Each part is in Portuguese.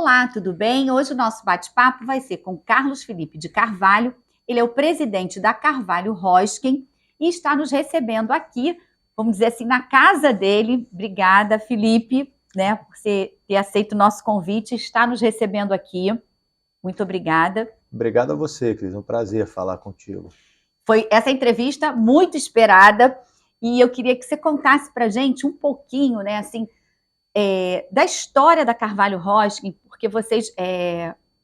Olá, tudo bem? Hoje o nosso bate-papo vai ser com Carlos Felipe de Carvalho. Ele é o presidente da Carvalho Hosking e está nos recebendo aqui, vamos dizer assim, na casa dele. Obrigada, Felipe, né, por você ter aceito o nosso convite e estar nos recebendo aqui. Muito obrigada. Obrigado a você, Cris. É um prazer falar contigo. Foi essa entrevista muito esperada e eu queria que você contasse para a gente um pouquinho, né, assim, da história da Carvalho Hosking, porque vocês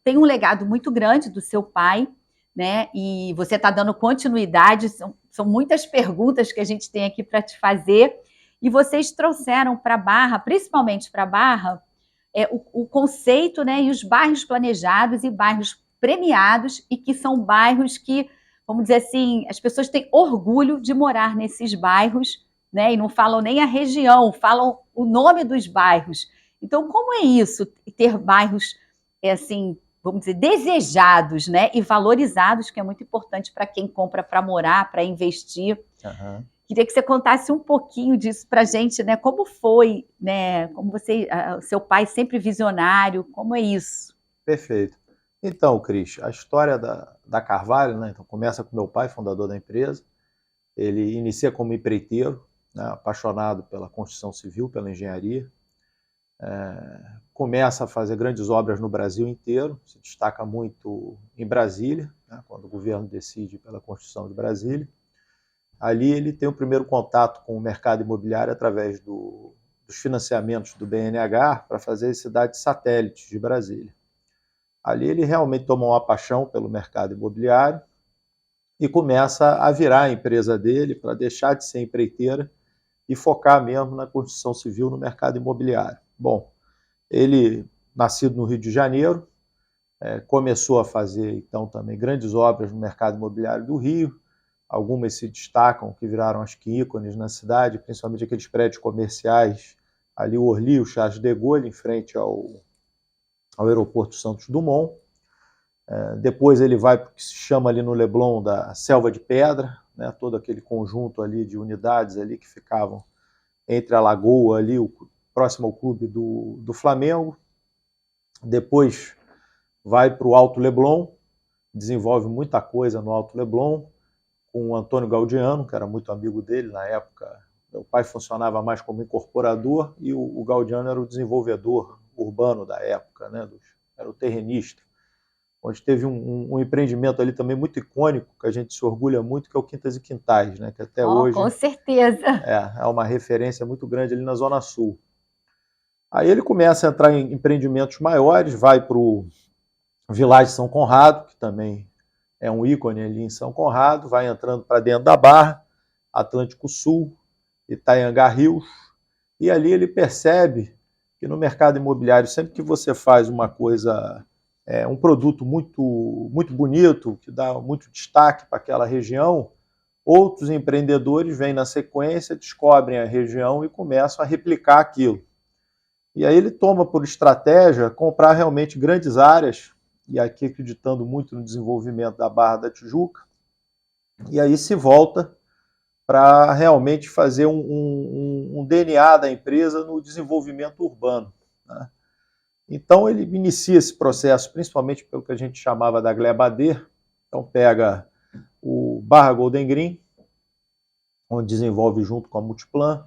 têm um legado muito grande do seu pai, né? E você está dando continuidade, são muitas perguntas que a gente tem aqui para te fazer, e vocês trouxeram para a Barra, principalmente para a Barra, o conceito, né, e os bairros planejados e bairros premiados, e que são bairros que, vamos dizer assim, as pessoas têm orgulho de morar nesses bairros, né, e não falam nem a região, falam o nome dos bairros. Então, como é isso, ter bairros, assim, vamos dizer, desejados, né, e valorizados, que é muito importante para quem compra para morar, para investir. Uhum. Queria que você contasse um pouquinho disso para a gente, né, como foi, né, como você, seu pai sempre visionário, como é isso? Perfeito. Então, Cris, a história da Carvalho, né, então começa com meu pai, fundador da empresa. Ele inicia como empreiteiro, né, apaixonado pela construção civil, pela engenharia. Começa a fazer grandes obras no Brasil inteiro, se destaca muito em Brasília, né, quando o governo decide pela construção de Brasília. Ali ele tem o primeiro contato com o mercado imobiliário através dos financiamentos do BNH para fazer cidades satélites de Brasília. Ali ele realmente toma uma paixão pelo mercado imobiliário e começa a virar a empresa dele para deixar de ser empreiteira e focar mesmo na construção civil no mercado imobiliário. Bom, ele, nascido no Rio de Janeiro, começou a fazer então também grandes obras no mercado imobiliário do Rio. Algumas se destacam, que viraram acho que ícones na cidade, principalmente aqueles prédios comerciais, ali o Orly, o Charles de Gaulle, em frente ao aeroporto Santos Dumont. Depois ele vai para o que se chama ali no Leblon da Selva de Pedra, né, todo aquele conjunto ali de unidades ali que ficavam entre a Lagoa ali, próximo ao clube do Flamengo. Depois vai para o Alto Leblon, desenvolve muita coisa no Alto Leblon, com o Antônio Gaudiano, que era muito amigo dele na época. Meu pai funcionava mais como incorporador e o Gaudiano era o desenvolvedor urbano da época, né? Era o terrenista. Onde teve um empreendimento ali também muito icônico, que a gente se orgulha muito, que é o Quintas e Quintais, né? Que até hoje com certeza. É uma referência muito grande ali na Zona Sul. Aí ele começa a entrar em empreendimentos maiores, vai para o Village São Conrado, que também é um ícone ali em São Conrado, vai entrando para dentro da Barra, Atlântico Sul, Itaianga Rios, e ali ele percebe que no mercado imobiliário, sempre que você faz uma coisa, um produto muito, muito bonito, que dá muito destaque para aquela região, outros empreendedores vêm na sequência, descobrem a região e começam a replicar aquilo. E aí ele toma por estratégia comprar realmente grandes áreas, e aqui acreditando muito no desenvolvimento da Barra da Tijuca, e aí se volta para realmente fazer um DNA da empresa no desenvolvimento urbano, né? Então ele inicia esse processo, principalmente pelo que a gente chamava da gleba D. Então pega o Barra Golden Green, onde desenvolve junto com a Multiplan,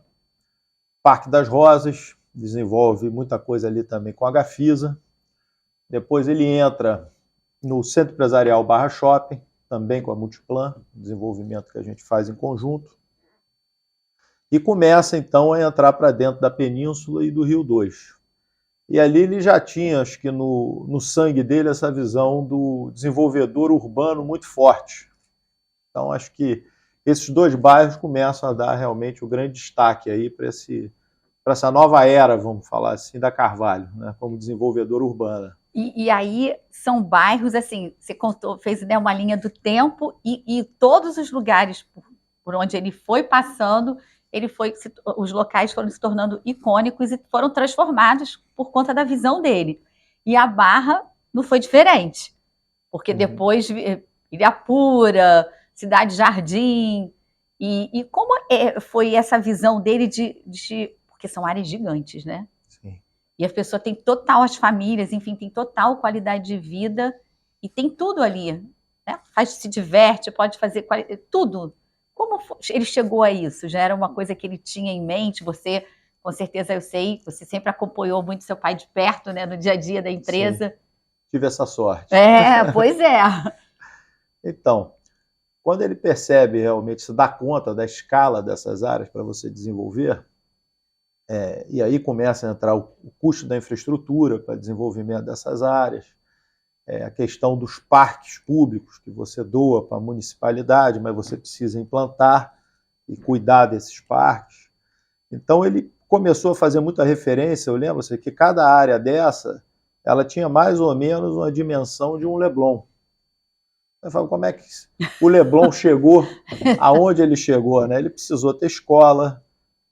Parque das Rosas, desenvolve muita coisa ali também com a Gafisa. Depois ele entra no Centro Empresarial Barra Shopping, também com a Multiplan, desenvolvimento que a gente faz em conjunto. E começa então a entrar para dentro da Península e do Rio 2. E ali ele já tinha, acho que no sangue dele, essa visão do desenvolvedor urbano muito forte. Então acho que esses dois bairros começam a dar realmente o grande destaque aí para essa nova era, vamos falar assim, da Carvalho, né, como desenvolvedora urbana. E aí são bairros, assim, você contou, fez, né, uma linha do tempo e todos os lugares por onde ele foi passando, os locais foram se tornando icônicos e foram transformados por conta da visão dele. E a Barra não foi diferente, porque depois Ilhapura, Cidade Jardim, e como foi essa visão dele porque são áreas gigantes, né? Sim. E a pessoa tem total, as famílias, enfim, tem total qualidade de vida e tem tudo ali, né? Se diverte, pode fazer tudo. Como ele chegou a isso? Já era uma coisa que ele tinha em mente? Você, com certeza, eu sei, você sempre acompanhou muito seu pai de perto, né, no dia a dia da empresa. Sim, tive essa sorte. Pois é. Então, quando ele percebe realmente, se dá conta da escala dessas áreas para você desenvolver, e aí começa a entrar o custo da infraestrutura para desenvolvimento dessas áreas, a questão dos parques públicos que você doa para a municipalidade, mas você precisa implantar e cuidar desses parques. Então ele começou a fazer muita referência, eu lembro que cada área dessa, ela tinha mais ou menos uma dimensão de um Leblon. Eu falo, como é que o Leblon chegou aonde ele chegou, né? Ele precisou ter escola,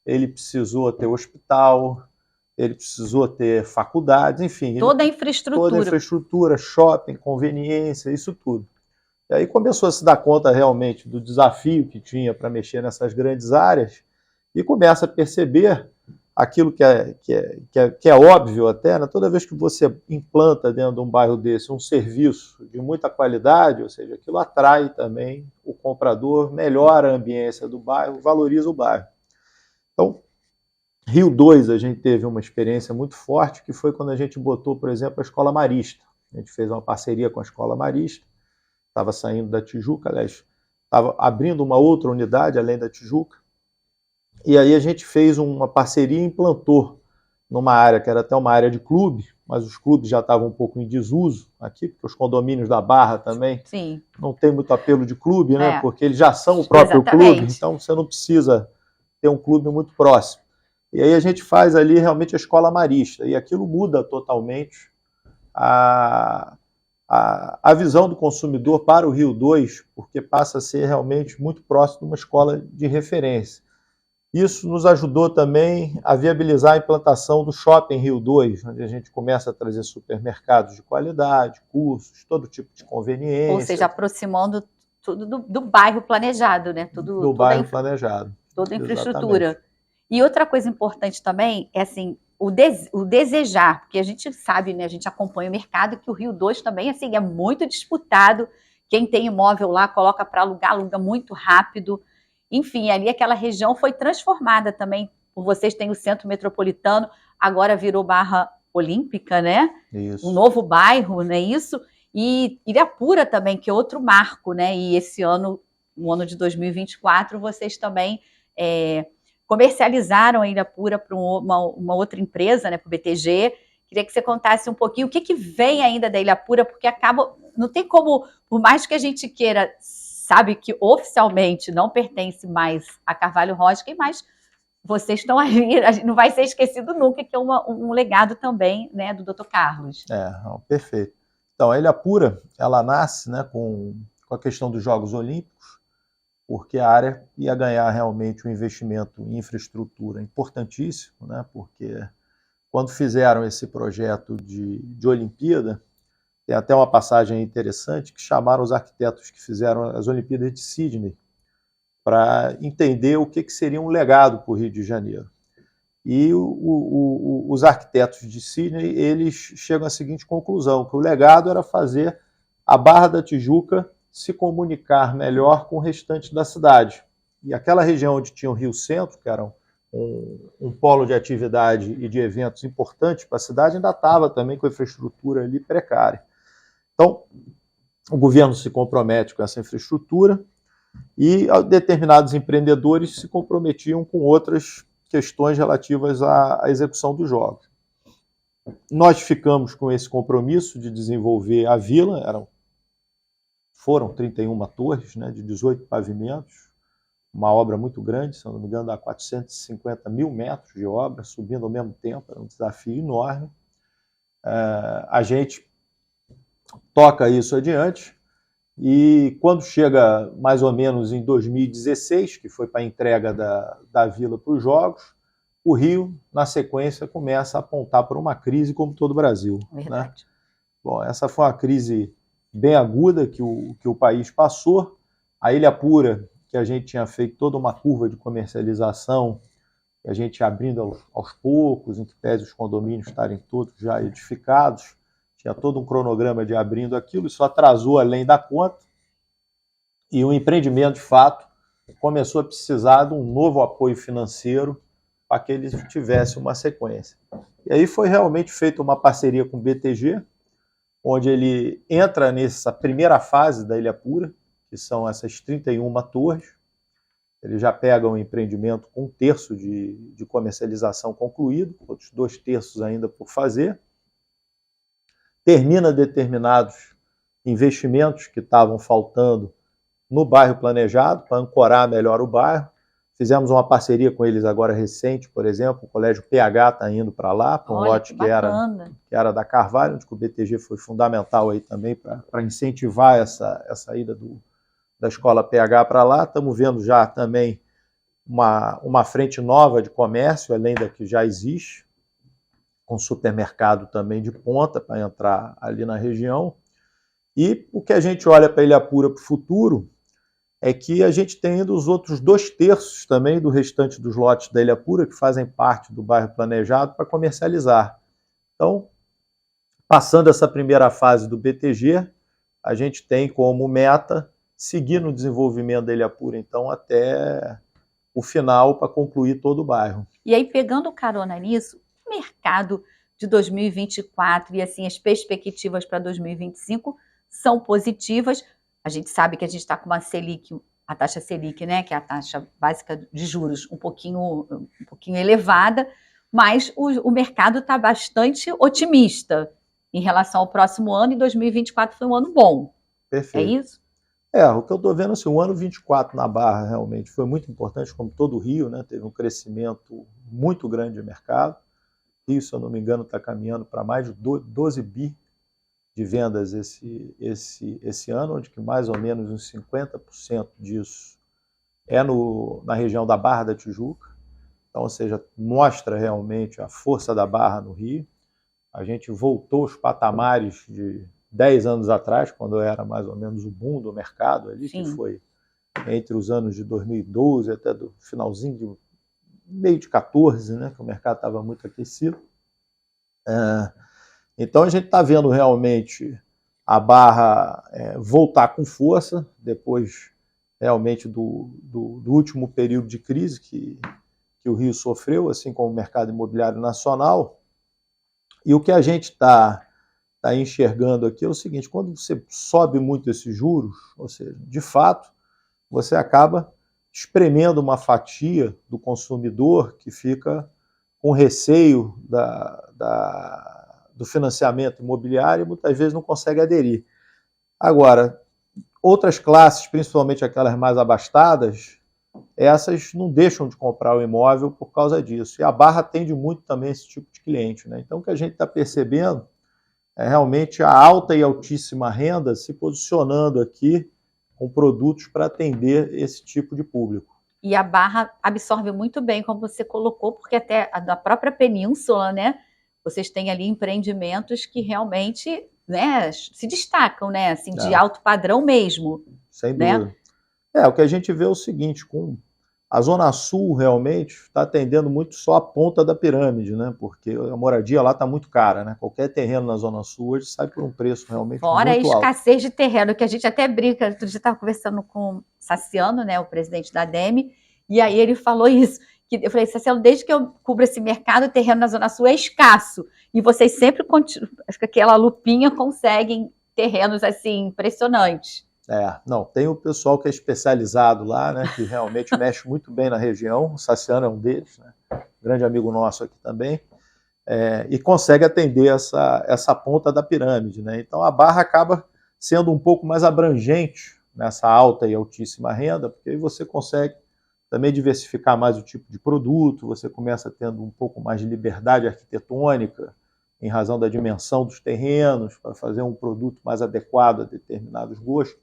ele precisou ter hospital, ele precisou ter faculdades, enfim. Toda a infraestrutura. Toda a infraestrutura, shopping, conveniência, isso tudo. E aí começou a se dar conta realmente do desafio que tinha para mexer nessas grandes áreas e começa a perceber aquilo que é óbvio até, né? Toda vez que você implanta dentro de um bairro desse um serviço de muita qualidade, ou seja, aquilo atrai também o comprador, melhora a ambiência do bairro, valoriza o bairro. Então, Rio 2, a gente teve uma experiência muito forte, que foi quando a gente botou, por exemplo, a Escola Marista. A gente fez uma parceria com a Escola Marista, estava saindo da Tijuca, aliás, estava abrindo uma outra unidade além da Tijuca, e aí a gente fez uma parceria e implantou numa área que era até uma área de clube, mas os clubes já estavam um pouco em desuso aqui, porque os condomínios da Barra também não tem muito apelo de clube, né? Porque eles já são o próprio clube, então você não precisa ter um clube muito próximo. E aí a gente faz ali realmente a Escola Marista, e aquilo muda totalmente a visão do consumidor para o Rio 2, porque passa a ser realmente muito próximo de uma escola de referência. Isso nos ajudou também a viabilizar a implantação do Shopping Rio 2, onde a gente começa a trazer supermercados de qualidade, cursos, todo tipo de conveniência. Ou seja, aproximando tudo do bairro planejado, né? Do bairro planejado. Toda a infraestrutura. Exatamente. E outra coisa importante também é assim, o desejar, porque a gente sabe, né? A gente acompanha o mercado, que o Rio 2 também assim, é muito disputado. Quem tem imóvel lá coloca para alugar, aluga muito rápido. Enfim, ali aquela região foi transformada também, por vocês têm o centro metropolitano, agora virou Barra Olímpica, né? Isso. Um novo bairro, né? Isso. E Ilhapura também, que é outro marco, né? E esse ano, no ano de 2024, vocês também comercializaram a Ilhapura para uma outra empresa, né? Para o BTG. Queria que você contasse um pouquinho o que vem ainda da Ilhapura, porque não tem como, por mais que a gente queira, sabe que oficialmente não pertence mais a Carvalho Hosking, mas vocês estão ali, não vai ser esquecido nunca, que é um legado também, né, do Dr. Carlos. Perfeito. Então, a Ilhapura, ela nasce, né, com a questão dos Jogos Olímpicos, porque a área ia ganhar realmente um investimento em infraestrutura importantíssimo, né, porque quando fizeram esse projeto de Olimpíada, tem até uma passagem interessante que chamaram os arquitetos que fizeram as Olimpíadas de Sydney para entender o que seria um legado para o Rio de Janeiro. E os arquitetos de Sydney, eles chegam à seguinte conclusão, que o legado era fazer a Barra da Tijuca se comunicar melhor com o restante da cidade. E aquela região onde tinha o Rio Centro, que era um polo de atividade e de eventos importantes para a cidade, ainda estava também com a infraestrutura ali precária. Então, o governo se compromete com essa infraestrutura e determinados empreendedores se comprometiam com outras questões relativas à execução dos jogos. Nós ficamos com esse compromisso de desenvolver a vila, foram 31 torres, né, de 18 pavimentos, uma obra muito grande, se eu não me engano, dá 450 mil metros de obra, subindo ao mesmo tempo, era um desafio enorme. A gente toca isso adiante, e quando chega mais ou menos em 2016, que foi para a entrega da vila para os Jogos, o Rio, na sequência, começa a apontar para uma crise como todo o Brasil. Verdade. Né? Bom, essa foi uma crise bem aguda que o país passou. A Ilhapura, que a gente tinha feito toda uma curva de comercialização, a gente abrindo aos poucos, em que pese os condomínios estarem todos já edificados, tinha todo um cronograma de abrindo aquilo, isso atrasou além da conta, e o empreendimento, de fato, começou a precisar de um novo apoio financeiro para que ele tivesse uma sequência. E aí foi realmente feita uma parceria com o BTG, onde ele entra nessa primeira fase da Ilha Pura, que são essas 31 torres. Ele já pega um empreendimento com 1/3 de comercialização concluído, outros 2/3 ainda por fazer. Termina determinados investimentos que estavam faltando no bairro planejado, para ancorar melhor o bairro. Fizemos uma parceria com eles agora recente, por exemplo, o Colégio PH está indo para lá, para um lote que era da Carvalho, onde o BTG foi fundamental aí também para incentivar essa ida da escola PH para lá. Estamos vendo já também uma frente nova de comércio, além da que já existe, com supermercado também de ponta para entrar ali na região. E o que a gente olha para Ilha Pura para o futuro é que a gente tem ainda os outros 2/3 também do restante dos lotes da Ilha Pura, que fazem parte do bairro planejado, para comercializar. Então, passando essa primeira fase do BTG, a gente tem como meta seguir no desenvolvimento da Ilha Pura, então, até o final, para concluir todo o bairro. E aí, pegando carona nisso, o mercado de 2024 e assim, as perspectivas para 2025 são positivas. A gente sabe que a gente está com uma Selic, a taxa Selic, né, que é a taxa básica de juros, um pouquinho elevada, mas o mercado está bastante otimista em relação ao próximo ano, e 2024 foi um ano bom. Perfeito. É isso? O que eu estou vendo, assim, o ano 24 na Barra realmente foi muito importante, como todo o Rio, né, teve um crescimento muito grande de mercado. Rio, se eu não me engano, está caminhando para mais de 12 bi de vendas esse ano, onde que mais ou menos uns 50% disso é na região da Barra da Tijuca. Então, ou seja, mostra realmente a força da Barra no Rio. A gente voltou aos patamares de 10 anos atrás, quando era mais ou menos o boom do mercado ali, Sim. Que foi entre os anos de 2012 até do finalzinho de meio de 14, né, que o mercado estava muito aquecido. Então a gente está vendo realmente a Barra voltar com força, depois realmente do último período de crise que o Rio sofreu, assim como o mercado imobiliário nacional. E o que a gente está enxergando aqui é o seguinte: quando você sobe muito esses juros, ou seja, de fato, você acaba espremendo uma fatia do consumidor que fica com receio do financiamento imobiliário e muitas vezes não consegue aderir. Agora, outras classes, principalmente aquelas mais abastadas, essas não deixam de comprar o imóvel por causa disso. E a Barra atende muito também esse tipo de cliente, né? Então, o que a gente está percebendo é realmente a alta e altíssima renda se posicionando aqui com produtos para atender esse tipo de público. E a Barra absorve muito bem, como você colocou, porque até da própria península, né, vocês têm ali empreendimentos que realmente, né, se destacam, né, assim, de alto padrão mesmo. Sem dúvida. Né? O que a gente vê é o seguinte: com a Zona Sul realmente está atendendo muito só a ponta da pirâmide, né? Porque a moradia lá está muito cara, né? Qualquer terreno na Zona Sul hoje sai por um preço realmente Fora muito alto. Fora a escassez de terreno, que a gente até brinca. Outro dia estava conversando com o Saciano, né, o presidente da ADEME, e aí ele falou isso. Que eu falei: Saciano, desde que eu cubro esse mercado, o terreno na Zona Sul é escasso. E vocês sempre, acho que aquela lupinha, conseguem terrenos assim impressionantes. Não, tem o pessoal que é especializado lá, né, que realmente mexe muito bem na região. O Saciano é um deles, né, grande amigo nosso aqui também, e consegue atender essa ponta da pirâmide, né? Então a Barra acaba sendo um pouco mais abrangente nessa alta e altíssima renda, porque aí você consegue também diversificar mais o tipo de produto, você começa tendo um pouco mais de liberdade arquitetônica, em razão da dimensão dos terrenos, para fazer um produto mais adequado a determinados gostos.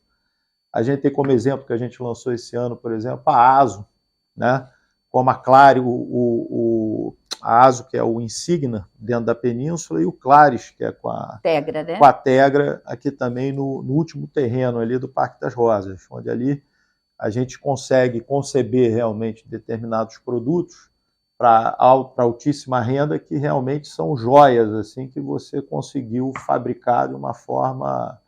A gente tem como exemplo que a gente lançou esse ano, por exemplo, a Aso, né? Como a Clare, a Aso, que é o Insignia dentro da península, e o Clares, que é com a Tegra, né? Com a Tegra, aqui também no último terreno ali do Parque das Rosas, onde ali a gente consegue conceber realmente determinados produtos para altíssima renda, que realmente são joias assim, que você conseguiu fabricar de uma forma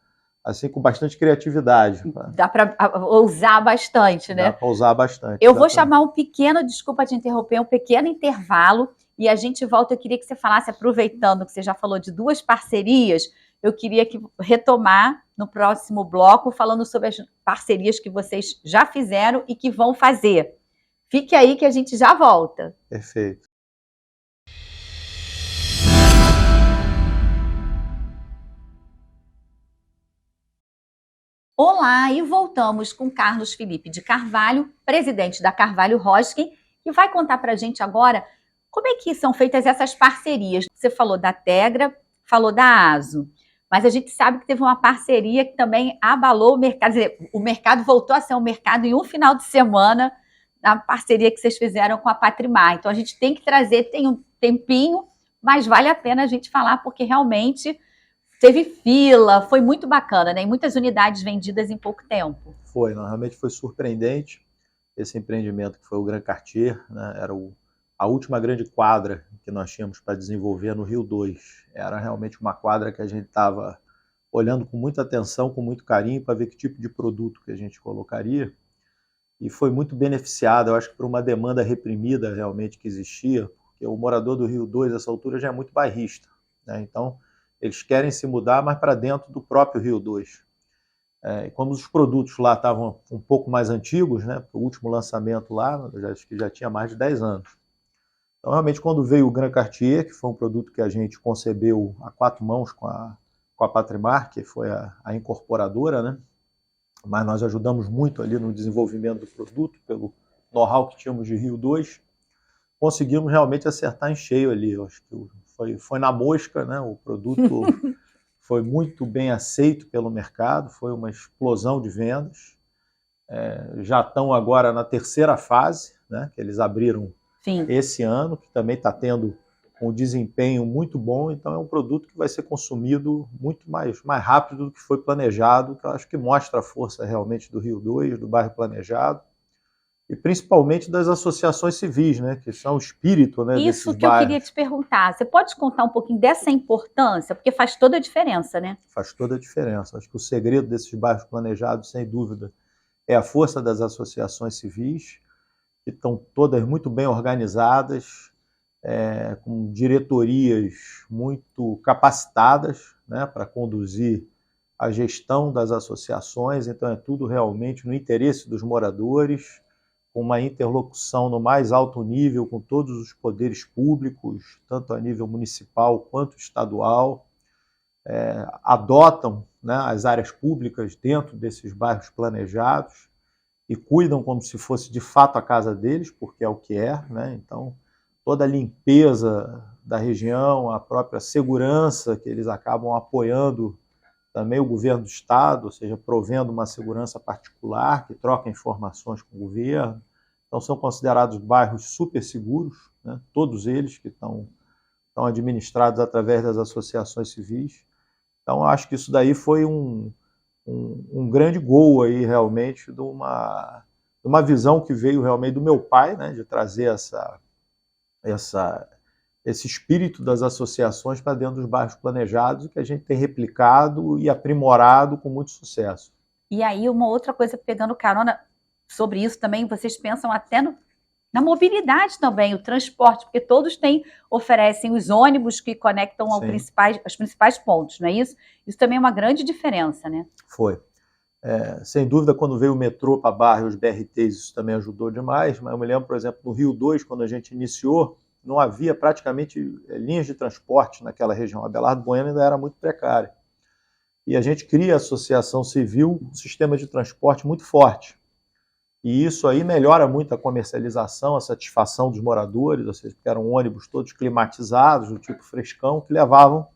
assim, com bastante criatividade. Dá para usar bastante, né? Dá para usar bastante. Eu vou chamar um pequeno, desculpa te interromper, um pequeno intervalo e a gente volta. Eu queria que você falasse, aproveitando que você já falou de 2 parcerias, eu queria retomar no próximo bloco falando sobre as parcerias que vocês já fizeram e que vão fazer. Fique aí que a gente já volta. Perfeito. Olá, e voltamos com Carlos Felipe de Carvalho, presidente da Carvalho Hosking, que vai contar para a gente agora como é que são feitas essas parcerias. Você falou da Tegra, falou da ASO, mas a gente sabe que teve uma parceria que também abalou o mercado, quer dizer, o mercado voltou a ser um mercado em um final de semana, na parceria que vocês fizeram com a Patrimar. Então a gente tem que trazer, tem um tempinho, mas vale a pena a gente falar, porque realmente teve fila, foi muito bacana, né? E muitas unidades vendidas em pouco tempo. Foi, realmente foi surpreendente esse empreendimento que foi o Grand Cartier, né? Era a última grande quadra que nós tínhamos para desenvolver no Rio 2. Era realmente uma quadra que a gente estava olhando com muita atenção, com muito carinho, para ver que tipo de produto que a gente colocaria. E foi muito beneficiado, eu acho que por uma demanda reprimida realmente que existia, porque o morador do Rio 2, nessa altura, já é muito bairrista, né? Então, eles querem se mudar, mas para dentro do próprio Rio 2. Como os produtos lá estavam um pouco mais antigos, né? O último lançamento lá, acho que já tinha mais de 10 anos. Então, realmente, quando veio o Grand Cartier, que foi um produto que a gente concebeu a 4 mãos com a Patrimar, que foi a incorporadora, né? Mas nós ajudamos muito ali no desenvolvimento do produto, pelo know-how que tínhamos de Rio 2, conseguimos realmente acertar em cheio ali. Eu acho que foi na mosca, né? O produto foi muito bem aceito pelo mercado, foi uma explosão de vendas. Já estão agora na 3ª fase, né? Que eles abriram esse ano, que também está tendo um desempenho muito bom, então é um produto que vai ser consumido muito mais rápido do que foi planejado, que eu acho que mostra a força realmente do Rio 2, do bairro planejado, e principalmente das associações civis, né, que são o espírito, né, desses bairros. Isso que eu queria te perguntar, você pode contar um pouquinho dessa importância, porque faz toda a diferença, né? Faz toda a diferença, acho que o segredo desses bairros planejados, sem dúvida, é a força das associações civis, que estão todas muito bem organizadas, com diretorias muito capacitadas, né, para conduzir a gestão das associações, então é tudo realmente no interesse dos moradores, com uma interlocução no mais alto nível com todos os poderes públicos, tanto a nível municipal quanto estadual, adotam, né, as áreas públicas dentro desses bairros planejados e cuidam como se fosse de fato a casa deles, porque é o que é, né? Então toda a limpeza da região, a própria segurança que eles acabam apoiando também o governo do estado, ou seja, provendo uma segurança particular que troca informações com o governo. Então são considerados bairros super seguros, né? Todos eles que estão administrados através das associações civis. Então acho que isso daí foi um grande gol aí realmente de uma visão que veio realmente do meu pai, né? De trazer esse espírito das associações para dentro dos bairros planejados, que a gente tem replicado e aprimorado com muito sucesso. E aí, uma outra coisa, pegando carona sobre isso também, vocês pensam até na mobilidade também, o transporte, porque todos oferecem os ônibus que conectam aos principais pontos, não é isso? Isso também é uma grande diferença, né? Foi. Sem dúvida, quando veio o metrô para bairro, os BRTs, isso também ajudou demais, mas eu me lembro, por exemplo, no Rio 2, quando a gente iniciou, não havia praticamente linhas de transporte naquela região. A Abelardo Bueno ainda era muito precária. E a gente cria a associação civil, um sistema de transporte muito forte. E isso aí melhora muito a comercialização, a satisfação dos moradores, ou seja, porque eram ônibus todos climatizados, do tipo frescão, que levavam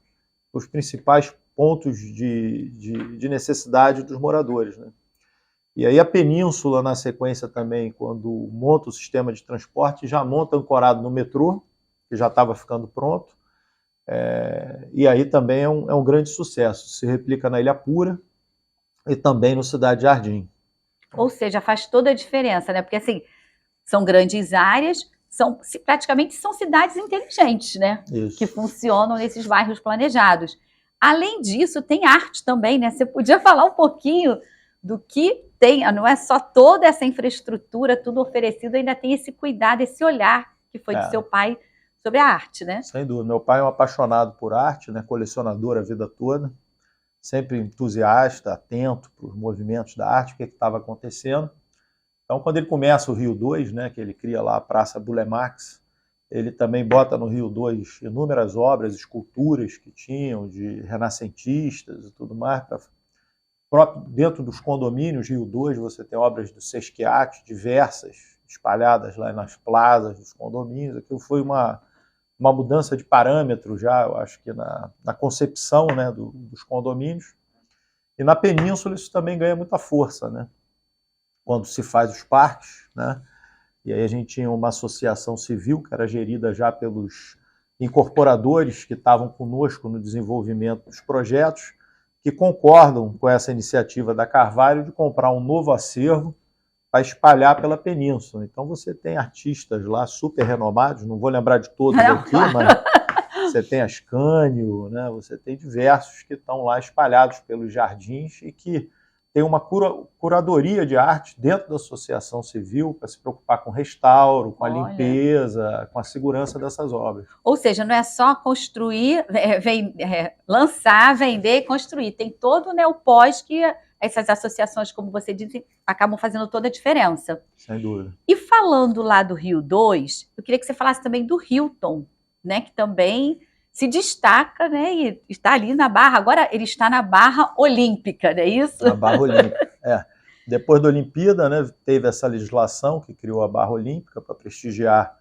os principais pontos de necessidade dos moradores, né? E aí a Península, na sequência também, quando monta o sistema de transporte, já monta ancorado no metrô, que já estava ficando pronto, e aí também é um grande sucesso. Se replica na Ilha Pura e também no Cidade Jardim. Ou seja, faz toda a diferença, né? Porque assim, são grandes áreas, praticamente são cidades inteligentes, né? Isso. Que funcionam nesses bairros planejados. Além disso, tem arte também, né? Você podia falar um pouquinho do que tem, não é só toda essa infraestrutura, tudo oferecido, ainda tem esse cuidado, esse olhar que foi do seu pai sobre a arte, né? Sem dúvida. Meu pai é um apaixonado por arte, né? Colecionador a vida toda, sempre entusiasta, atento para os movimentos da arte, o que estava acontecendo. Então, quando ele começa o Rio 2, né, que ele cria lá a Praça Bulemax, ele também bota no Rio 2 inúmeras obras, esculturas que tinham de renascentistas e tudo mais. Dentro dos condomínios Rio 2, você tem obras do Sesquiate, diversas, espalhadas lá nas plazas dos condomínios. Aquilo foi uma mudança de parâmetro já, eu acho que na concepção, né, dos condomínios. E na Península isso também ganha muita força, né? Quando se faz os parques, né? E aí a gente tinha uma associação civil que era gerida já pelos incorporadores que estavam conosco no desenvolvimento dos projetos, que concordam com essa iniciativa da Carvalho de comprar um novo acervo para espalhar pela Península. Então você tem artistas lá super renomados, não vou lembrar de todos aqui, mas você tem Ascânio, né? Você tem diversos que estão lá espalhados pelos jardins e que tem uma curadoria de arte dentro da associação civil para se preocupar com o restauro, com a limpeza, com a segurança dessas obras. Ou seja, não é só construir, lançar, vender e construir. Tem todo, né, o pós que essas associações, como você disse, acabam fazendo toda a diferença. Sem dúvida. E falando lá do Rio 2, eu queria que você falasse também do Hilton, né, que também se destaca, né, e está ali na Barra. Agora ele está na Barra Olímpica, não é isso? Na Barra Olímpica, Depois da Olimpíada, né, teve essa legislação que criou a Barra Olímpica para prestigiar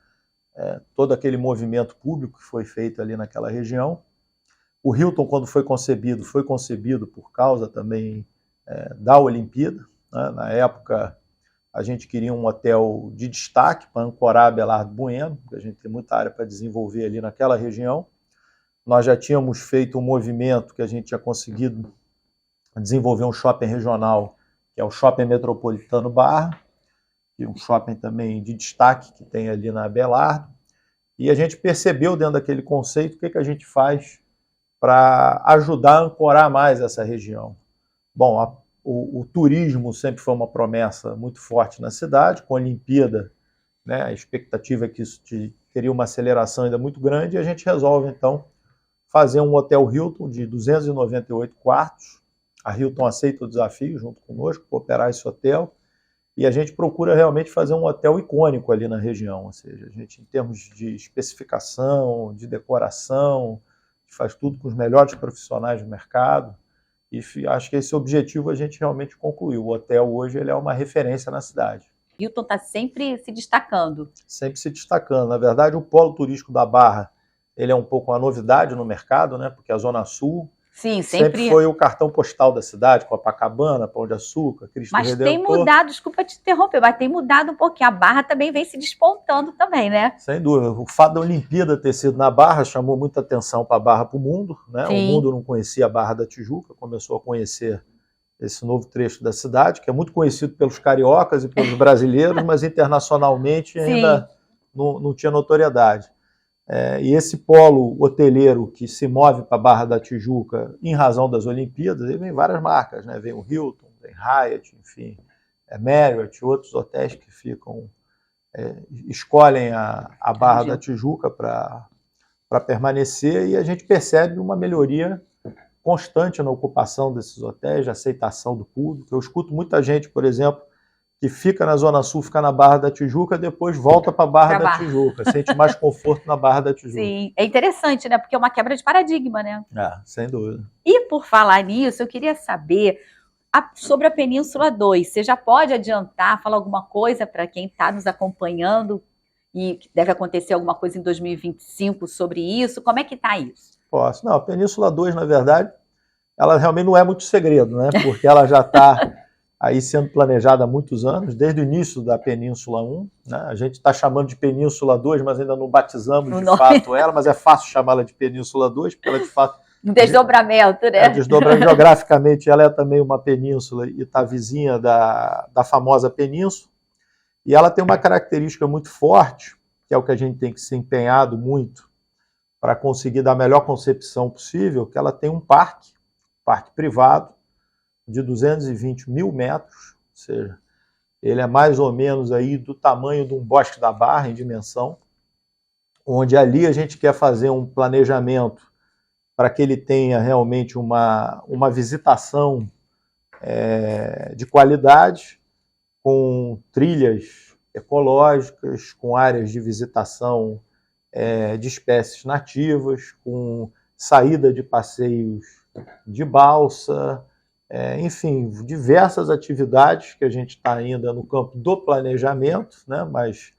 todo aquele movimento público que foi feito ali naquela região. O Hilton, quando foi concebido por causa também da Olimpíada, né? Na época, a gente queria um hotel de destaque para ancorar Abelardo Bueno, porque a gente tem muita área para desenvolver ali naquela região. Nós já tínhamos feito um movimento que a gente tinha conseguido desenvolver um shopping regional, que é o Shopping Metropolitano Barra, que é um shopping também de destaque que tem ali na Abelardo. E a gente percebeu dentro daquele conceito o que a gente faz para ajudar a ancorar mais essa região. Bom, o turismo sempre foi uma promessa muito forte na cidade, com a Olimpíada, né, a expectativa é que isso teria uma aceleração ainda muito grande, e a gente resolve, então, fazer um hotel Hilton de 298 quartos. A Hilton aceita o desafio, junto conosco, para operar esse hotel, e a gente procura realmente fazer um hotel icônico ali na região, ou seja, a gente, em termos de especificação, de decoração, faz tudo com os melhores profissionais do mercado, e acho que esse objetivo a gente realmente concluiu. O hotel hoje ele é uma referência na cidade. Hilton está sempre se destacando. Sempre se destacando. Na verdade, o polo turístico da Barra ele é um pouco uma novidade no mercado, né? Porque a Zona Sul sempre foi o cartão postal da cidade, Copacabana, Pão de Açúcar, Cristo Redentor. Mas tem mudado, desculpa te interromper, mas tem mudado um pouquinho. A Barra também vem se despontando também, né? Sem dúvida. O fato da Olimpíada ter sido na Barra chamou muita atenção para a Barra, para o mundo, né? Sim. O mundo não conhecia a Barra da Tijuca, começou a conhecer esse novo trecho da cidade, que é muito conhecido pelos cariocas e pelos brasileiros, mas internacionalmente ainda não tinha notoriedade. E esse polo hoteleiro que se move para a Barra da Tijuca em razão das Olimpíadas, ele vem várias marcas, né? Vem o Hilton, vem Hyatt, enfim, Marriott, outros hotéis que ficam, escolhem a Barra da Tijuca para permanecer, e a gente percebe uma melhoria constante na ocupação desses hotéis, de aceitação do público. Eu escuto muita gente, por exemplo, que fica na Zona Sul, fica na Barra da Tijuca, depois volta para a Barra da Tijuca, sente mais conforto na Barra da Tijuca. Sim, é interessante, né? Porque é uma quebra de paradigma, né? Sem dúvida. E por falar nisso, eu queria saber sobre a Península 2. Você já pode adiantar, falar alguma coisa para quem está nos acompanhando e que deve acontecer alguma coisa em 2025 sobre isso? Como é que está isso? Posso. Não, a Península 2, na verdade, ela realmente não é muito segredo, né? Porque ela já está aí sendo planejada há muitos anos, desde o início da Península 1, né? A gente está chamando de Península 2, mas ainda não batizamos de fato ela, mas é fácil chamá-la de Península 2, porque ela de fato... Um desdobramento, né? Geograficamente ela é também uma península e está vizinha da famosa península, e ela tem uma característica muito forte, que é o que a gente tem que se empenhado muito para conseguir dar a melhor concepção possível, que ela tem um parque privado de 220 mil metros, ou seja, ele é mais ou menos aí do tamanho de um Bosque da Barra em dimensão, onde ali a gente quer fazer um planejamento para que ele tenha realmente uma visitação de qualidade, com trilhas ecológicas, com áreas de visitação de espécies nativas, com saída de passeios de balsa, enfim, diversas atividades que a gente está ainda no campo do planejamento, né? Mas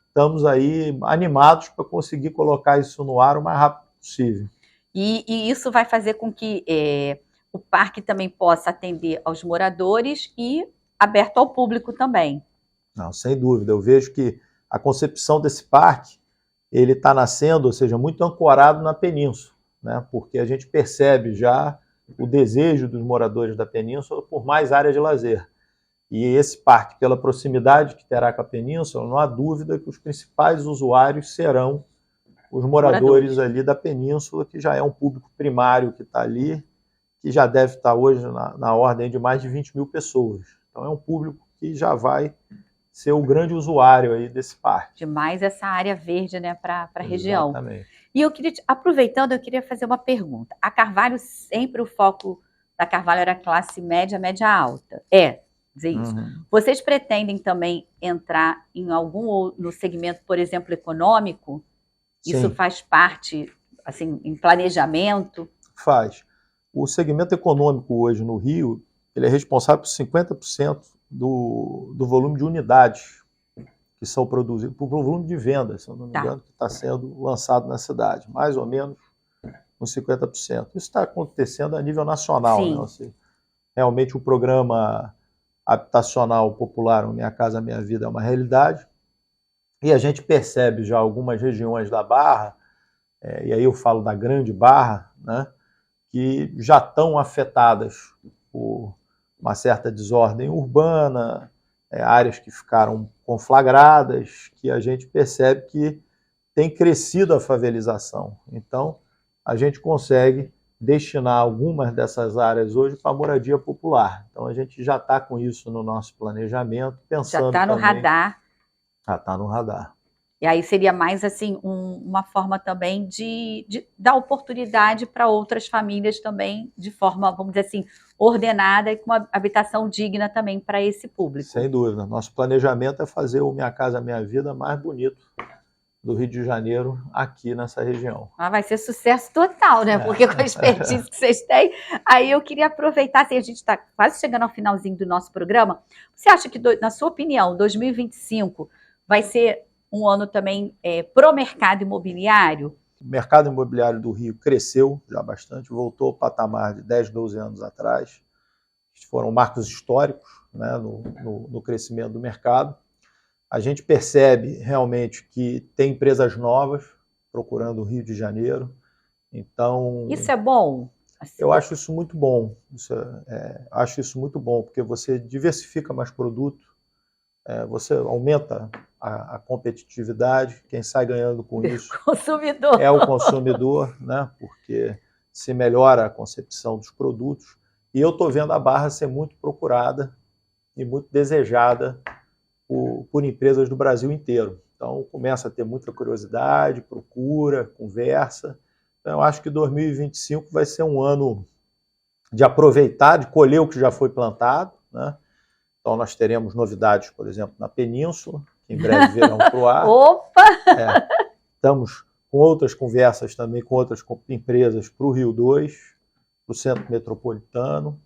estamos aí animados para conseguir colocar isso no ar o mais rápido possível. E isso vai fazer com que o parque também possa atender aos moradores e aberto ao público também. Não, sem dúvida. Eu vejo que a concepção desse parque ele está nascendo, ou seja, muito ancorado na península, né? Porque a gente percebe já o desejo dos moradores da península por mais área de lazer. E esse parque, pela proximidade que terá com a península, não há dúvida que os principais usuários serão os moradores ali da península, que já é um público primário que está ali, que já deve estar hoje na ordem de mais de 20 mil pessoas. Então é um público que já vai ser o grande usuário aí desse parque. Demais essa área verde, né, para a região. Exatamente. E eu queria, aproveitando, eu queria fazer uma pergunta. A Carvalho, sempre o foco da Carvalho era classe média, média alta. Dizer isso. Vocês pretendem também entrar em no segmento, por exemplo, econômico? Isso faz parte, assim, em planejamento? Faz. O segmento econômico hoje no Rio, ele é responsável por 50% do volume de unidades que são produzidas, por volume de vendas, se eu não me engano, que está sendo lançado na cidade, mais ou menos uns 50%. Isso está acontecendo a nível nacional, né? Assim, realmente o programa habitacional popular, o Minha Casa Minha Vida, é uma realidade, e a gente percebe já algumas regiões da Barra, e aí eu falo da Grande Barra, né, que já estão afetadas por uma certa desordem urbana, áreas que ficaram conflagradas, que a gente percebe que tem crescido a favelização. Então, a gente consegue destinar algumas dessas áreas hoje para moradia popular. Então, a gente já está com isso no nosso planejamento, pensando já está no radar. Já está no radar. E aí seria mais assim uma forma também de dar oportunidade para outras famílias também, de forma, vamos dizer assim, ordenada e com uma habitação digna também para esse público. Sem dúvida. Nosso planejamento é fazer o Minha Casa Minha Vida mais bonito do Rio de Janeiro, aqui nessa região. Vai ser sucesso total, né? Porque com a expertise que vocês têm. Aí eu queria aproveitar, assim, a gente está quase chegando ao finalzinho do nosso programa. Você acha que, na sua opinião, 2025 vai ser um ano também pro mercado imobiliário? O mercado imobiliário do Rio cresceu já bastante, voltou ao patamar de 10, 12 anos atrás. Foram marcos históricos, né, no crescimento do mercado. A gente percebe realmente que tem empresas novas procurando o Rio de Janeiro. Então, isso é bom? Assim, eu acho isso muito bom. Acho isso muito bom, porque você diversifica mais produto, você aumenta a competitividade, quem sai ganhando com isso consumidor. É o consumidor, né? Porque se melhora a concepção dos produtos. E eu estou vendo a Barra ser muito procurada e muito desejada por empresas do Brasil inteiro. Então, começa a ter muita curiosidade, procura, conversa. Então, eu acho que 2025 vai ser um ano de aproveitar, de colher o que já foi plantado, né? Então, nós teremos novidades, por exemplo, na Península, que em breve virão para o ar. Opa! Estamos com outras conversas também com outras empresas para o Rio 2, para o Centro Metropolitano,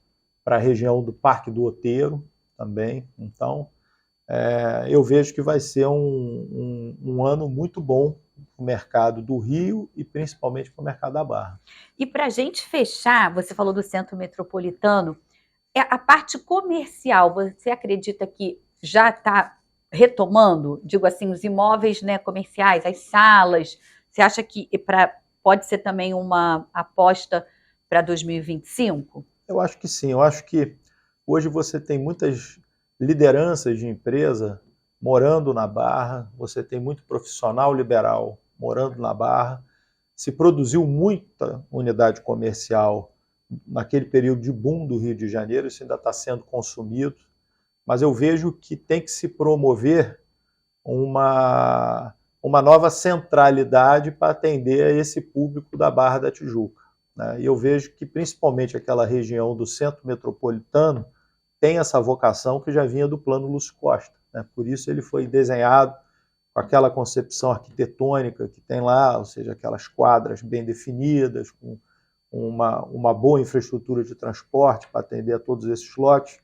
para a região do Parque do Outeiro também. Então, eu vejo que vai ser um ano muito bom para o mercado do Rio e principalmente para o mercado da Barra. E para a gente fechar, você falou do Centro Metropolitano, a parte comercial, você acredita que já está retomando, digo assim, os imóveis, né, comerciais, as salas? Você acha que pode ser também uma aposta para 2025? Eu acho que sim. Eu acho que hoje você tem muitas lideranças de empresa morando na Barra, você tem muito profissional liberal morando na Barra, se produziu muita unidade comercial naquele período de boom do Rio de Janeiro, isso ainda está sendo consumido, mas eu vejo que tem que se promover uma nova centralidade para atender a esse público da Barra da Tijuca, né? E eu vejo que principalmente aquela região do centro metropolitano tem essa vocação que já vinha do Plano Lúcio Costa, né? Por isso ele foi desenhado com aquela concepção arquitetônica que tem lá, ou seja, aquelas quadras bem definidas, com uma boa infraestrutura de transporte para atender a todos esses lotes.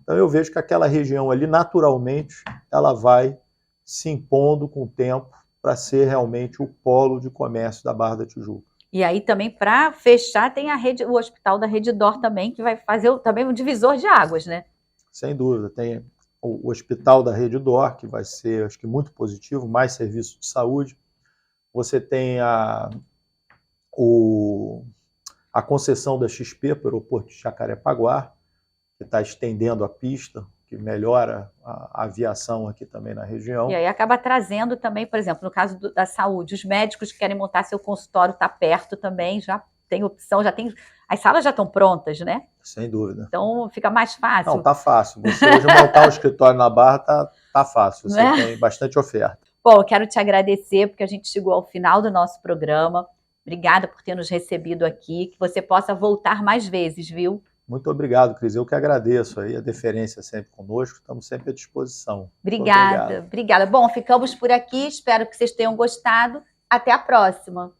Então eu vejo que aquela região ali, naturalmente, ela vai se impondo com o tempo para ser realmente o polo de comércio da Barra da Tijuca. E aí também, para fechar, tem o Hospital da Redditor também, que vai fazer também um divisor de águas, né? Sem dúvida, tem o Hospital da Redditor, que vai ser, acho que, muito positivo, mais serviço de saúde. Você tem a concessão da XP para o aeroporto de Jacarepaguá, que está estendendo a pista, que melhora a aviação aqui também na região. E aí acaba trazendo também, por exemplo, no caso da saúde, os médicos que querem montar seu consultório, está perto também, já tem opção, já tem... As salas já estão prontas, né? Sem dúvida. Então fica mais fácil. Não, tá fácil. Você hoje montar um escritório na Barra tá fácil. Você tem bastante oferta. Bom, eu quero te agradecer, porque a gente chegou ao final do nosso programa. Obrigada por ter nos recebido aqui. Que você possa voltar mais vezes, viu? Muito obrigado, Cris. Eu que agradeço aí a deferência sempre conosco. Estamos sempre à disposição. Obrigada. Bom, ficamos por aqui. Espero que vocês tenham gostado. Até a próxima.